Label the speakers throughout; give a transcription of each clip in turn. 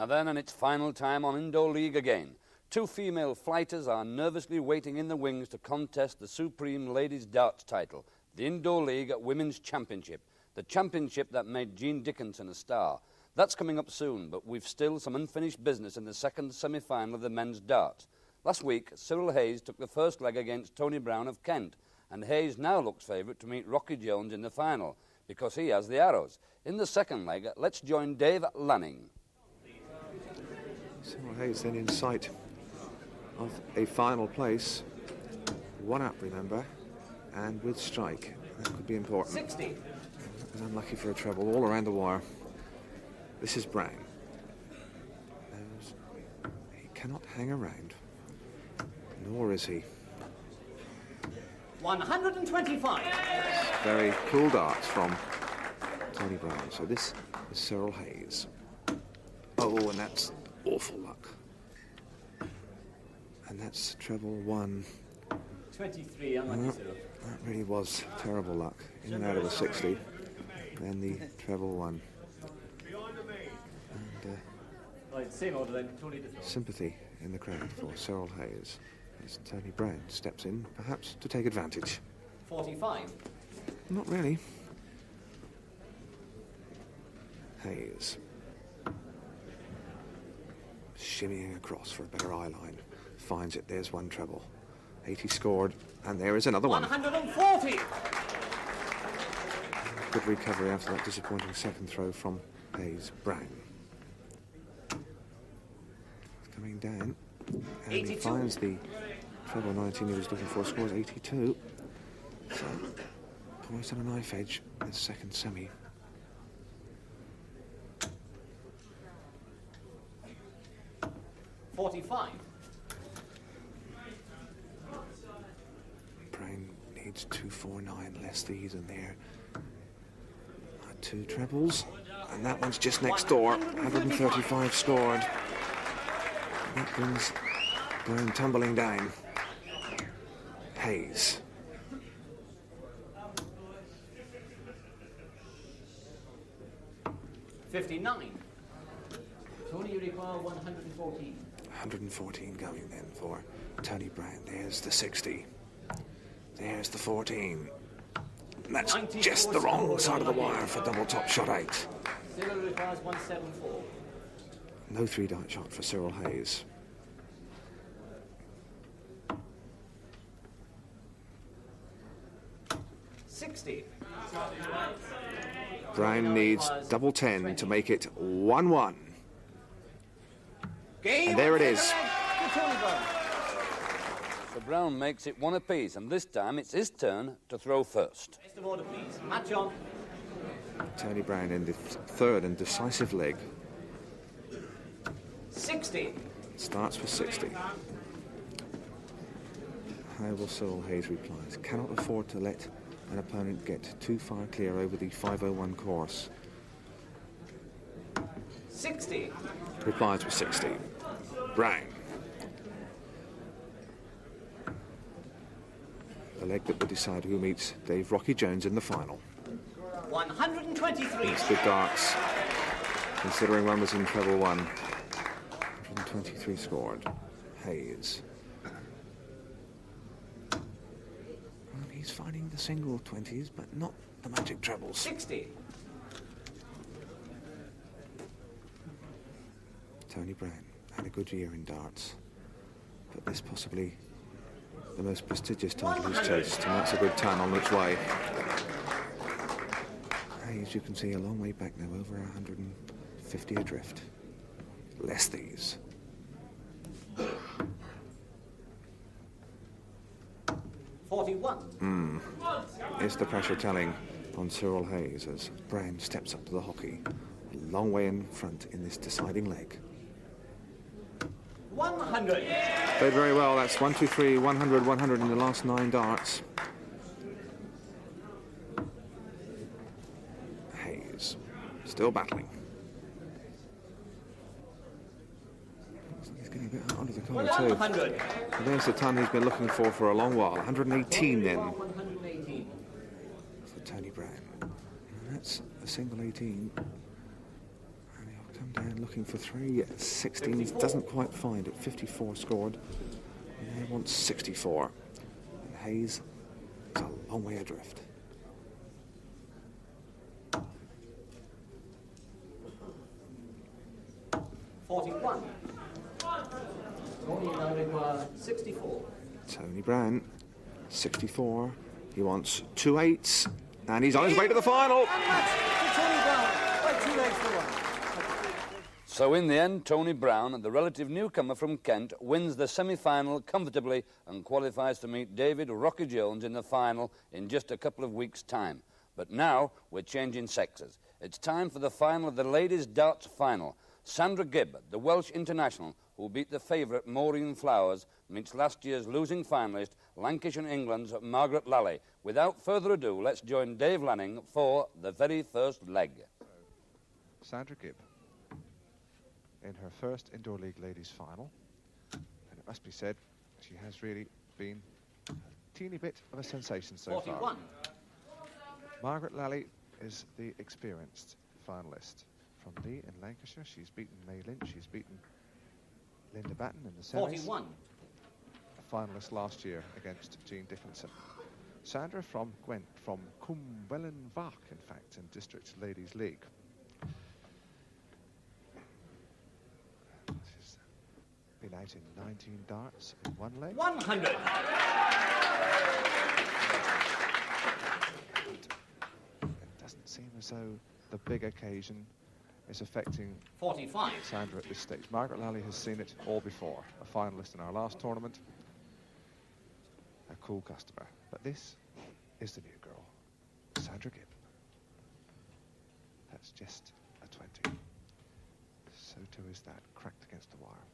Speaker 1: Now then, and it's final time on Indoor League again. Two female fighters are nervously waiting in the wings to contest the Supreme Ladies Darts title, the Indoor League Women's Championship, the championship that made Jean Dickinson a star. That's coming up soon, but we've still some unfinished business in the second semi-final of the men's darts. Last week, Cyril Hayes took the first leg against Tony Brown of Kent, and Hayes now looks favourite to meet Rocky Jones in the final, because he has the arrows. In the second leg, let's join Dave Lanning.
Speaker 2: Cyril Hayes then in sight of a final place. One up, remember, and with strike. That could be important.
Speaker 3: 60.
Speaker 2: And unlucky for a treble all around the wire. This is Brown. He cannot hang around, nor is he.
Speaker 3: 125.
Speaker 2: Very cool darts from Tony Brown. So this is Cyril Hayes. Oh, and that's awful luck. And that's treble one.
Speaker 3: 23, unlucky Cyril.
Speaker 2: That really was terrible luck. In and out of the 60. Then the treble one. And
Speaker 3: Right, same order then, totally different.
Speaker 2: sympathy in the crowd for Cyril Hayes as Tony Brown steps in, perhaps to take advantage.
Speaker 3: 45.
Speaker 2: Not really. Hayes. Shimmying across for a better eye line. Finds it, there's one treble. 80 scored, and there is another one.
Speaker 3: 140.
Speaker 2: Good recovery after that disappointing second throw from Hayes. Brown. Coming down, and
Speaker 3: 82.
Speaker 2: he finds the treble 19 he was looking for, scores 82. So, poised on a knife edge in the second semi.
Speaker 3: $45.
Speaker 2: Brown needs 249, less these in there. Two trebles, and that one's just next door. 135 scored. That brings Brown tumbling down. Hayes.
Speaker 3: $59. Tony, you require 114.
Speaker 2: 114 going then for Tony Brown. There's the 60. There's the 14. And that's just the wrong side of the wire for double top shot 8.
Speaker 3: Cyril requires 174.
Speaker 2: No three-dart shot for Cyril Hayes.
Speaker 3: $60.
Speaker 2: Brown needs double 10 to make it 1-1. And there it is.
Speaker 1: So Brown makes it one apiece, and this time it's his turn to throw first.
Speaker 3: Rest of order, please. Match on.
Speaker 2: Tony Brown in the third and decisive leg.
Speaker 3: 60.
Speaker 2: Starts with 60. How will Cyril Hayes reply? Cannot afford to let an opponent get too far clear over the 501 course.
Speaker 3: 60.
Speaker 2: Replies with 60. Brown. The leg that will decide who meets Dave Rocky Jones in the final.
Speaker 3: 123.
Speaker 2: It's good darts, considering one was in treble 1. 123 scored. Hayes. Well, he's finding the single 20s, but not the magic trebles.
Speaker 3: 60.
Speaker 2: Tony Brown had a good year in darts, but this possibly the most prestigious title he's chased, and that's a good time on its way. Hayes, you can see, a long way back now, over 150 adrift. Less these.
Speaker 3: 41.
Speaker 2: Is the pressure telling on Cyril Hayes as Brown steps up to the hockey. A long way in front in this deciding leg.
Speaker 3: 100.
Speaker 2: Played very well. That's 1, 2, 3, 100, 100 in the last 9 darts. Hayes still battling. He's getting a bit out under the collar too.
Speaker 3: 100.
Speaker 2: And there's the time he's been looking for a long while. 118 then
Speaker 3: 118.
Speaker 2: for Tony Brown. And that's a single 18. And he'll come down looking for 3. 16 doesn't quite find it. 54 scored. And they want 64. And Hayes is a long way adrift.
Speaker 3: $41. Tony now requires 64.
Speaker 2: Tony Brown, 64. He wants 2 8s. And he's on his way to the final.
Speaker 3: And that's Tony Brown by 2 legs to 1.
Speaker 1: So in the end, Tony Brown, the relative newcomer from Kent, wins the semi-final comfortably and qualifies to meet David Rocky Jones in the final in just a couple of weeks' time. But now we're changing sexes. It's time for the final of the ladies' darts final. Sandra Gibb, the Welsh international, who beat the favourite Maureen Flowers, meets last year's losing finalist, Lancashire and England's Margaret Lally. Without further ado, let's join Dave Lanning for the very first leg.
Speaker 4: Sandra Gibb in her first Indoor League ladies final, and it must be said she has really been a teeny bit of a sensation so
Speaker 3: 41.
Speaker 4: far. Margaret Lally is the experienced finalist. From Lee in Lancashire, she's beaten May Lynch, she's beaten Linda Batten in the semis.
Speaker 3: 41.
Speaker 4: A finalist last year against Jean Dickinson. Sandra from Gwent, from Cwmbelynfach, in fact, in District Ladies League. She's been out in 19 darts in one leg.
Speaker 3: 100.
Speaker 4: It doesn't seem as though the big occasion is affecting
Speaker 3: 45.
Speaker 4: Sandra at this stage. Margaret Lally has seen it all before. A finalist in our last tournament. A cool customer. But this is the new girl, Sandra Gibb. That's just a 20. So too is that, cracked against the wire.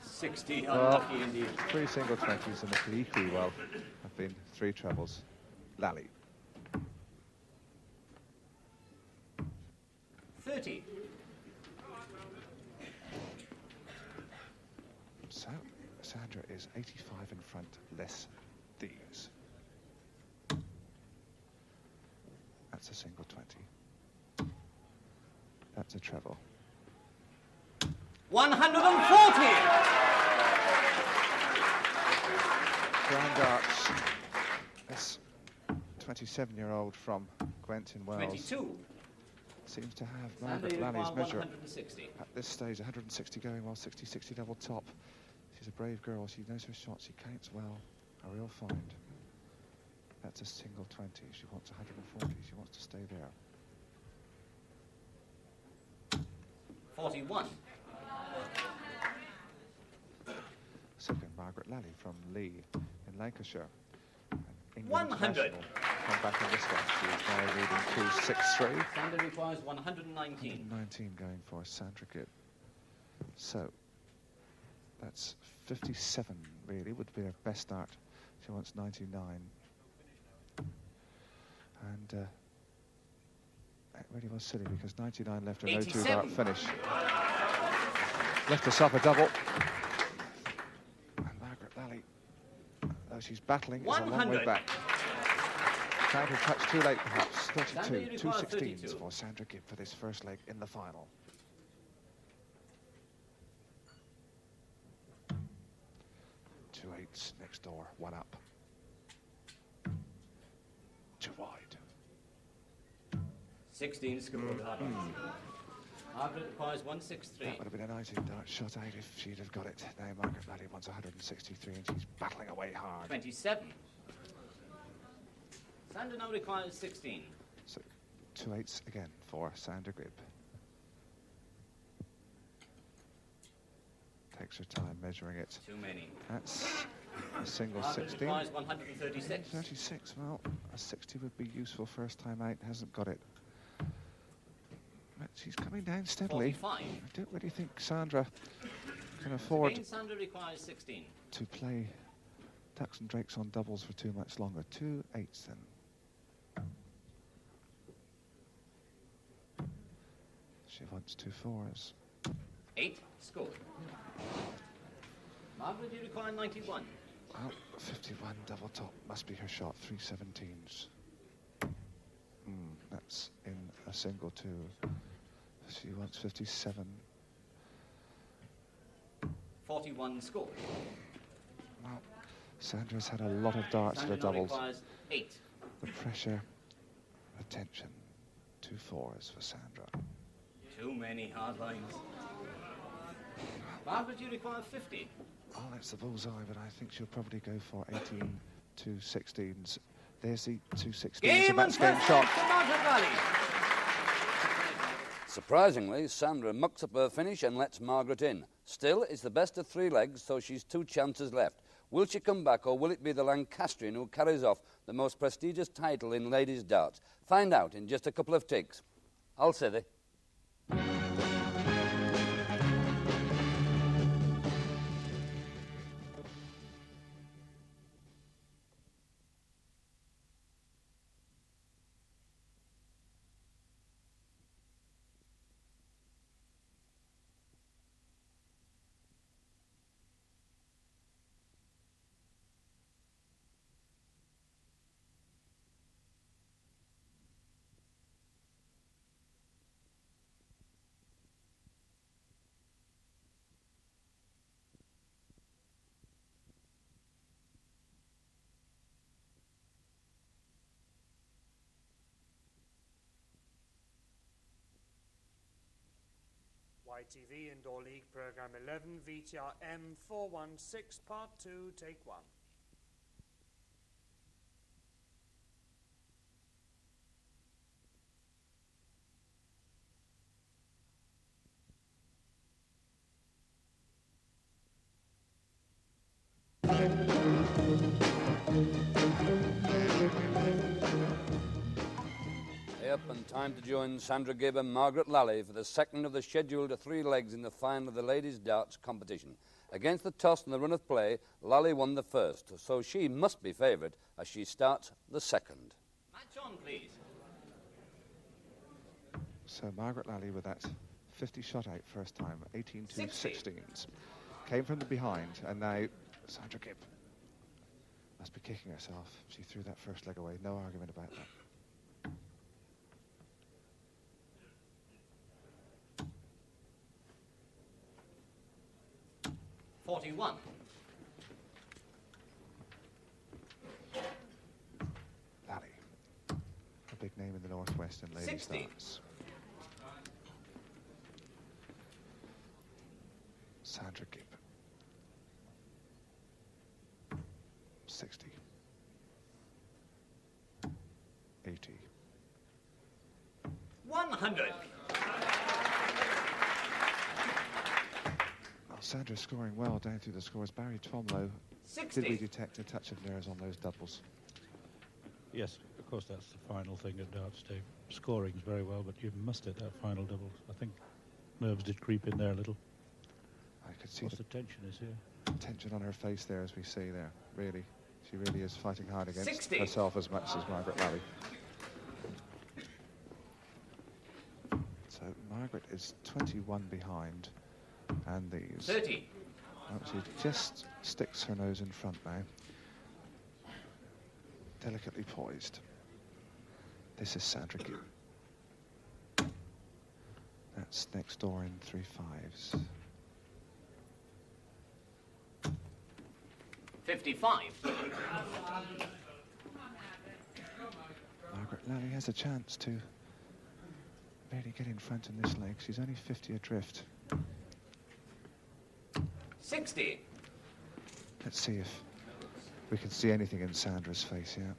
Speaker 3: 60.
Speaker 4: Well,
Speaker 3: Unlucky indeed.
Speaker 4: 3 single 20s and equally well have been 3 trebles. Lally.
Speaker 3: 30.
Speaker 4: So, Sandra is 85 in front, less these. That's a single 20. That's a treble.
Speaker 3: 140.
Speaker 4: Grand Darts. This 27-year-old from Gwent in Wales
Speaker 3: 22.
Speaker 4: seems to have
Speaker 3: Sandra
Speaker 4: Margaret Lally's
Speaker 3: requires
Speaker 4: measure
Speaker 3: 160.
Speaker 4: at this stage. 160 going well, 60-60 double top. She's a brave girl. She knows her shots. She counts well. A real find. That's a single 20. She wants 140. She wants to stay there.
Speaker 3: 41.
Speaker 4: Second, Margaret Lally from Lee in Lancashire. An England
Speaker 3: 100.
Speaker 4: international. Come back on this one. She is now leading 2-6-3.
Speaker 3: Sandra requires 119.
Speaker 4: 19 going for Sandra Gibb. So, that's 57, really, would be her best start. She wants 99. And it really was silly because 99 left her no 2-dart finish. Left us up a double. And Margaret Lally, though she's battling, is a long
Speaker 3: 100.
Speaker 4: way back. Tried to touch too late, perhaps. 32,
Speaker 3: Sandra, you
Speaker 4: 2
Speaker 3: require
Speaker 4: 16s
Speaker 3: 32.
Speaker 4: for Sandra Gibb for this first leg in the final. 2 8s next door, 1 up. 2 wide.
Speaker 3: 16 scored. Margaret requires 163.
Speaker 4: That would have been a 19-dart shot out if she'd have got it. Now Margaret Lally wants 163 and she's battling away hard.
Speaker 3: 27. Sandra now requires 16.
Speaker 4: So 2 8s again for Sandra Gibb. Takes her time measuring it.
Speaker 3: Too many.
Speaker 4: That's a single
Speaker 3: Margaret
Speaker 4: 16.
Speaker 3: requires 136.
Speaker 4: 36, well, a 60 would be useful first time out, hasn't got it. But she's coming down steadily.
Speaker 3: 45.
Speaker 4: I don't really think Sandra can afford
Speaker 3: Again, Sandra requires 16.
Speaker 4: to play ducks and drakes on doubles for too much longer. 2 8s then. She wants 2 4s.
Speaker 3: 8 scored. Margaret, you require 91.
Speaker 4: Well, 51 double top must be her shot. 3 17s. That's in a single 2. She wants 57.
Speaker 5: 41 score.
Speaker 4: Well, Sandra's had a lot of darts to the doubles.
Speaker 5: Requires 8.
Speaker 4: The pressure, the tension. 2 4s for Sandra.
Speaker 5: Too many hard lines. Margaret, you require 50.
Speaker 4: Oh, that's the bullseye, but I think she'll probably go for 18 2-16s. There's the 2-16s, and that's game shot.
Speaker 1: Surprisingly, Sandra mucks up her finish and lets Margaret in. Still, it's the best of 3 legs, so she's 2 chances left. Will she come back, or will it be the Lancastrian who carries off the most prestigious title in ladies' darts? Find out in just a couple of ticks. I'll say they.
Speaker 6: YTV Indoor League Program 11, VTR M416, Part 2, Take 1.
Speaker 1: Up and time to join Sandra Gibb and Margaret Lally for the second of the scheduled 3 legs in the final of the ladies' darts competition. Against the toss and the run of play, Lally won the first, so she must be favoured as she starts the second.
Speaker 5: Match on, please.
Speaker 4: So Margaret Lally with that 50 shot out first time, 18 2-16s. Came from the behind, and now Sandra Gibb must be kicking herself. She threw that first leg away, no argument about that.
Speaker 5: 41.
Speaker 4: Lally, a big name in the Northwest and ladies'
Speaker 5: 60.
Speaker 4: darts. Sandra Gibb. 60. 80.
Speaker 5: 100.
Speaker 4: Sandra's scoring well down through the scores. Barry Twomlow,
Speaker 5: 60.
Speaker 4: did we detect a touch of nerves on those doubles?
Speaker 7: Yes, of course, that's the final thing at darts, Dave. Scoring's very well, but you must hit that final double. I think nerves did creep in there a little.
Speaker 4: I could see
Speaker 7: the tension is here.
Speaker 4: Tension on her face there, as we see there. Really, she really is fighting hard against
Speaker 5: 60.
Speaker 4: herself as much as Margaret Lally. So Margaret is 21 behind. And these.
Speaker 5: 30.
Speaker 4: She just sticks her nose in front now. Delicately poised. This is Sandra Gibb. That's next door in 3 5s.
Speaker 5: 55.
Speaker 4: Margaret Lally has a chance to really get in front in this leg. She's only 50 adrift.
Speaker 5: 60.
Speaker 4: Let's see if we can see anything in Sandra's face here.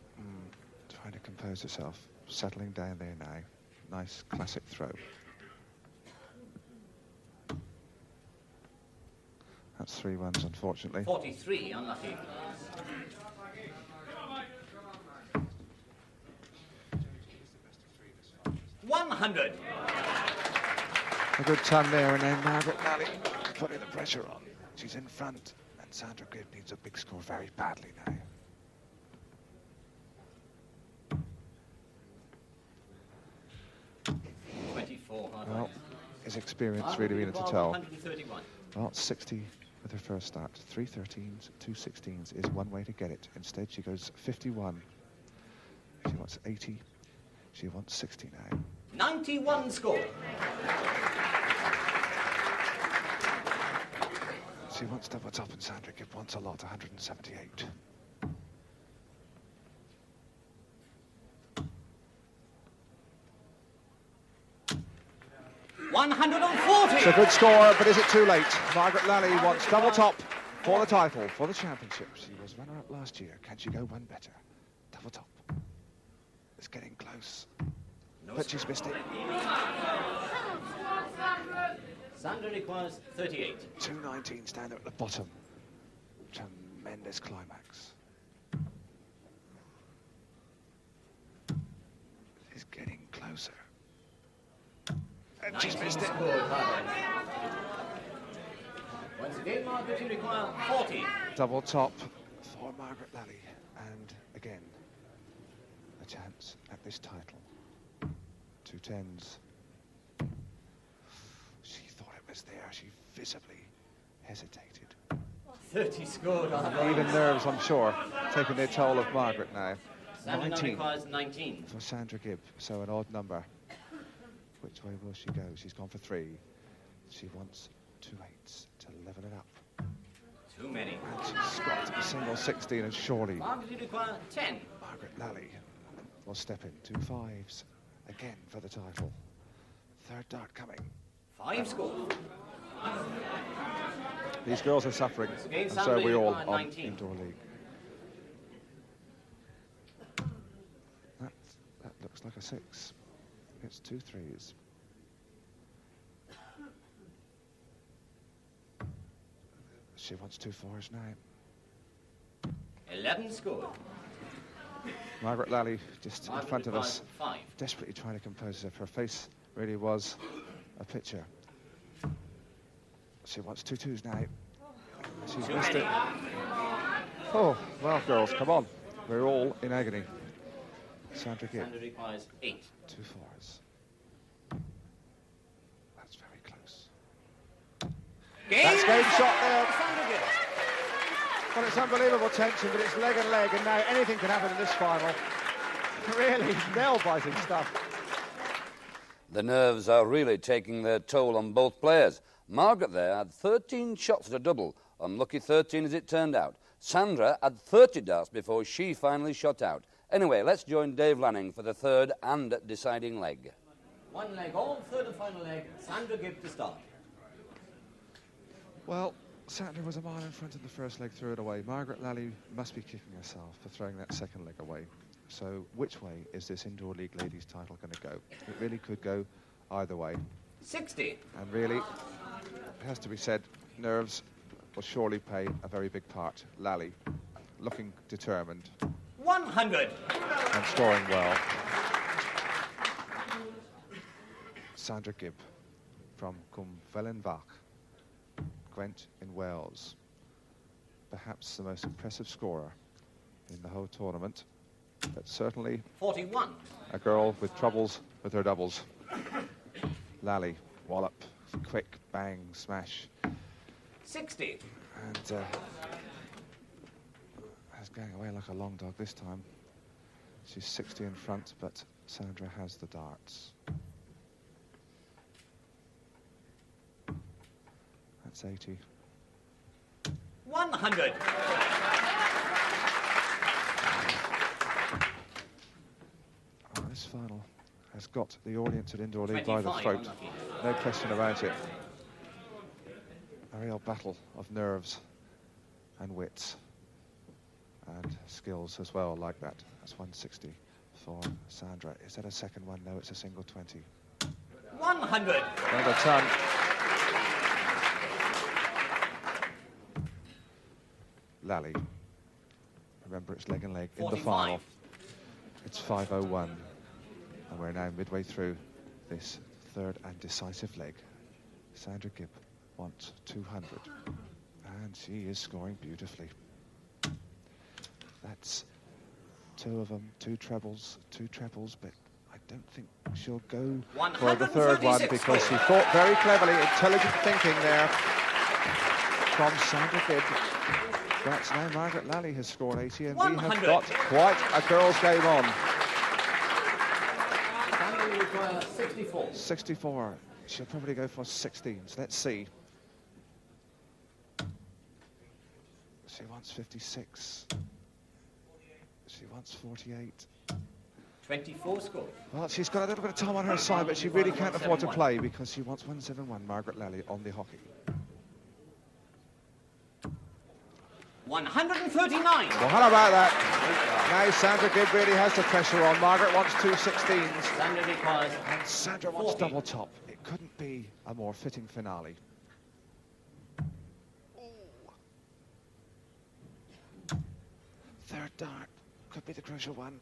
Speaker 4: Trying to compose herself, settling down there now. Nice classic throw. That's 3 1s, unfortunately.
Speaker 5: 43, unlucky. $100.
Speaker 4: A good ton there, and then Margaret Lally putting the pressure on. She's in front, and Sandra Gibb needs a big score very badly now. Well, his experience really beginning to tell. Well, 60 with her first start. 3 13s, 2 16s is one way to get it. Instead, she goes 51. She wants 80. She wants 60 now.
Speaker 5: 91 score.
Speaker 4: She wants double top and Sandra Gibb wants a lot, 178. It's a good score, but is it too late? Margaret Lally wants double top for the title, for the championship. She was runner-up last year. Can she go one better? Double top. It's getting close. But she's missed it.
Speaker 5: Sandra requires 38.
Speaker 4: 219 stand at the bottom. Tremendous climax. It's getting closer. And she's missed it.
Speaker 5: Once again, Margaret, you require 40.
Speaker 4: Double top for Margaret Lally. And again, a chance at this title. 2 10s. She thought it was there. She visibly hesitated.
Speaker 5: 30 scored.
Speaker 4: Even nerves, I'm sure, taking their toll of Margaret now.
Speaker 5: Sandra
Speaker 4: 19
Speaker 5: requires 19.
Speaker 4: for Sandra Gibb, so an odd number. Which way will she go? She's gone for 3. She wants 2 8s to level it up.
Speaker 5: Too many.
Speaker 4: And she's got a single 16, and surely
Speaker 5: Margaret, you require 10.
Speaker 4: Margaret Lally will step in. 2 5s again for the title. Third dart coming.
Speaker 5: 5 score.
Speaker 4: These girls are suffering,
Speaker 5: Again,
Speaker 4: and so
Speaker 5: Sandra,
Speaker 4: we
Speaker 5: you
Speaker 4: all
Speaker 5: require
Speaker 4: on
Speaker 5: 19.
Speaker 4: Indoor League. That looks like a 6. It's 2 3s. She wants 2 4s now.
Speaker 5: 11 scored.
Speaker 4: Margaret Lally just in
Speaker 5: Margaret
Speaker 4: front of us,
Speaker 5: requires 5.
Speaker 4: desperately trying to compose herself. Her face really was a picture. She wants 2 2s now. She's
Speaker 5: Too
Speaker 4: missed
Speaker 5: many.
Speaker 4: it. Oh, well, girls, come on. We're all in agony. Sandra Gibb,
Speaker 5: Sandra requires 8.
Speaker 4: 2 4s. That's very close. That's game shot there.
Speaker 5: Sandra Gibb.
Speaker 4: Well, it's unbelievable tension, but it's leg and leg, and now anything can happen in this final. Really nail-biting stuff.
Speaker 1: The nerves are really taking their toll on both players. Margaret there had 13 shots at a double, unlucky 13 as it turned out. Sandra had 30 darts before she finally shot out. Anyway, let's join Dave Lanning for the third and deciding leg.
Speaker 5: 1 leg all, third and final leg. Sandra Gibb to start.
Speaker 4: Well, Sandra was a mile in front of the first leg, threw it away. Margaret Lally must be kicking herself for throwing that second leg away. So which way is this Indoor League ladies title going to go? It really could go either way.
Speaker 5: 60.
Speaker 4: And really, it has to be said, nerves will surely play a very big part. Lally, looking determined
Speaker 5: 100.
Speaker 4: and scoring well. Sandra Gibb from Cwmfelinfach, Gwent in Wales. Perhaps the most impressive scorer in the whole tournament, but certainly
Speaker 5: 41.
Speaker 4: a girl with troubles with her doubles. Lally, wallop, quick, bang, smash.
Speaker 5: 60.
Speaker 4: And is going away like a long dog this time. She's 60 in front, but Sandra has the darts. That's 80.
Speaker 5: 100.
Speaker 4: Oh, this final has got the audience at Indoor League by the
Speaker 5: 25,
Speaker 4: throat.
Speaker 5: unlucky.
Speaker 4: No question about it. A real battle of nerves and wits and skills as well, like that. That's 160 for Sandra. Is that a second one? No, it's a single 20.
Speaker 5: 100.
Speaker 4: Another ton. Lally. Remember, it's leg and leg in the
Speaker 5: 45.
Speaker 4: final. It's 5:01, and we're now midway through this third and decisive leg. Sandra Gibb wants 200, and she is scoring beautifully. That's 2 of them, 2 trebles, but I don't think she'll go for the third one because she thought very cleverly, intelligent thinking there from Sandra Gibb. That's now Margaret Lally has scored 80, and
Speaker 5: 100.
Speaker 4: we have got quite a girls' game on.
Speaker 5: Sandra requires 60. 64.
Speaker 4: 64. She'll probably go for 16s. Let's see. She wants 56. She wants 48.
Speaker 5: 24 score.
Speaker 4: Well, she's got a little bit of time on her side, but she really can't afford to play because she wants 171, Margaret Lally, on the hockey.
Speaker 5: 139.
Speaker 4: Well, how about that? Now Sandra Gibb really has the pressure on. Margaret wants 2 16s.
Speaker 5: Sandra requires
Speaker 4: And Sandra wants
Speaker 5: 40.
Speaker 4: double top. It couldn't be a more fitting finale. Third dart. Could be the crucial one.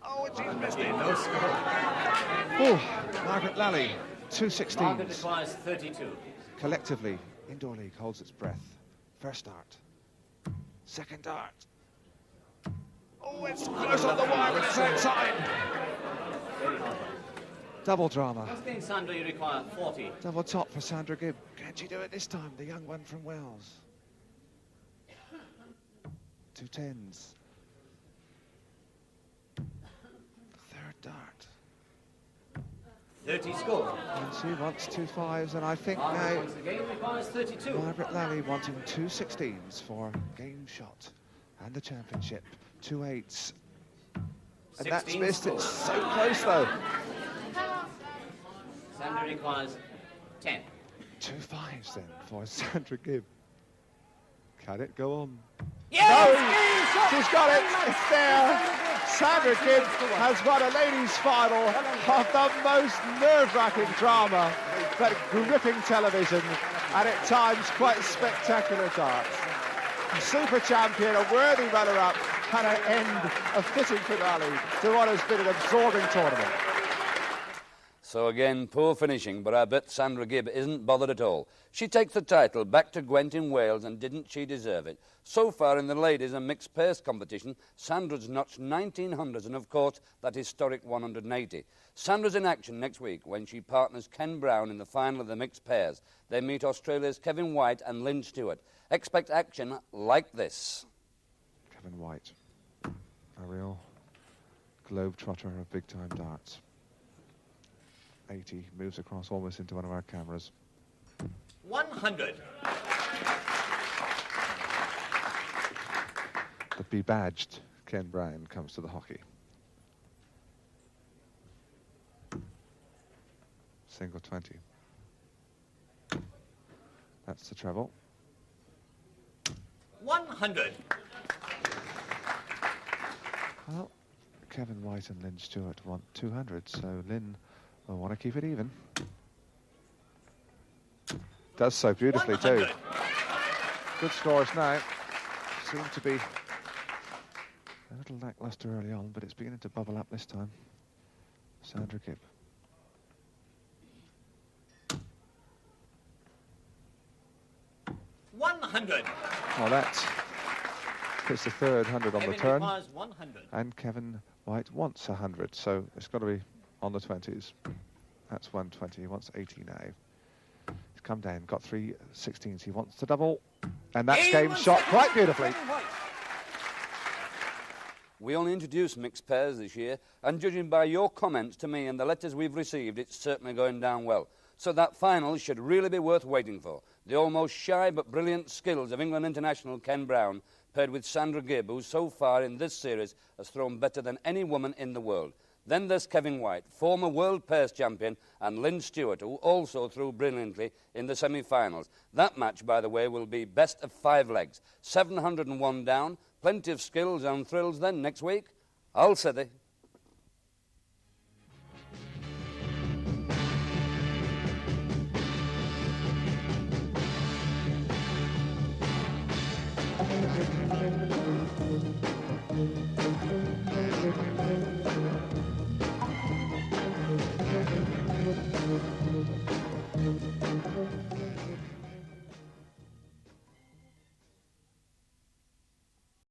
Speaker 4: Oh, and she's missed it.
Speaker 5: no score.
Speaker 4: Oh, Margaret Lally, 2
Speaker 5: Margaret
Speaker 4: 16s.
Speaker 5: requires 32.
Speaker 4: Collectively, Indoor League holds its breath. First dart. Second dart. Oh, it's close on the wire, but it's outside. Double drama.
Speaker 5: Once again, Sandra, you require 40.
Speaker 4: Double top for Sandra Gibb. Can she do it this time? The young one from Wales. 2 10s. Third dart.
Speaker 5: 30 score.
Speaker 4: And she wants 2 5s, and I think
Speaker 5: Margaret
Speaker 4: now
Speaker 5: once again requires 32.
Speaker 4: Margaret Lally wanting 2 16s for game shot and the championship. 2 8s. And that's
Speaker 5: 16
Speaker 4: missed.
Speaker 5: score.
Speaker 4: It's so close though.
Speaker 5: Sandra requires 10.
Speaker 4: 2 5s then for Sandra Gibb. Can it go on?
Speaker 5: Yes!
Speaker 4: No! She's got it! It's there! Sandra Gibb has won a ladies' final of the most nerve-wracking drama, but gripping television, and at times quite spectacular darts. A super champion, a worthy runner-up, and an end, a fitting finale to what has been an absorbing tournament.
Speaker 1: So again, poor finishing, but I bet Sandra Gibb isn't bothered at all. She takes the title back to Gwent in Wales, and didn't she deserve it? So far in the ladies and mixed pairs competition, Sandra's notched 1900s and, of course, that historic 180. Sandra's in action next week when she partners Ken Brown in the final of the mixed pairs. They meet Australia's Kevin White and Lynn Stewart. Expect action like this.
Speaker 4: Kevin White, a real globe-trotter of big-time darts. 80, moves across almost into one of our cameras.
Speaker 5: 100.
Speaker 4: The bebadged Ken Brown comes to the hockey. Single 20. That's the treble.
Speaker 5: 100.
Speaker 4: Well, Kevin White and Lynn Stewart want 200, so Lynn will want to keep it even. Does so beautifully
Speaker 5: 100.
Speaker 4: too. Good scores now. Seem to be a little lackluster early on, but it's beginning to bubble up this time. Sandra Gibb. Well, that's it's the third 100 on the
Speaker 5: Kevin
Speaker 4: turn,
Speaker 5: requires 100.
Speaker 4: and Kevin White wants 100, so it's got to be on the 20s. That's 120. He wants 80 now. He's come down, got 3 16s. He wants to double, and that's game shot quite beautifully.
Speaker 1: We only introduced mixed pairs this year, and judging by your comments to me and the letters we've received, it's certainly going down well. So that final should really be worth waiting for. The almost shy but brilliant skills of England international Ken Brown, paired with Sandra Gibb, who so far in this series has thrown better than any woman in the world. Then there's Kevin White, former world pairs champion, and Lynn Stewart, who also threw brilliantly in the semi-finals. That match, by the way, will be best of 5 legs. 701 down, plenty of skills and thrills then next week. All City.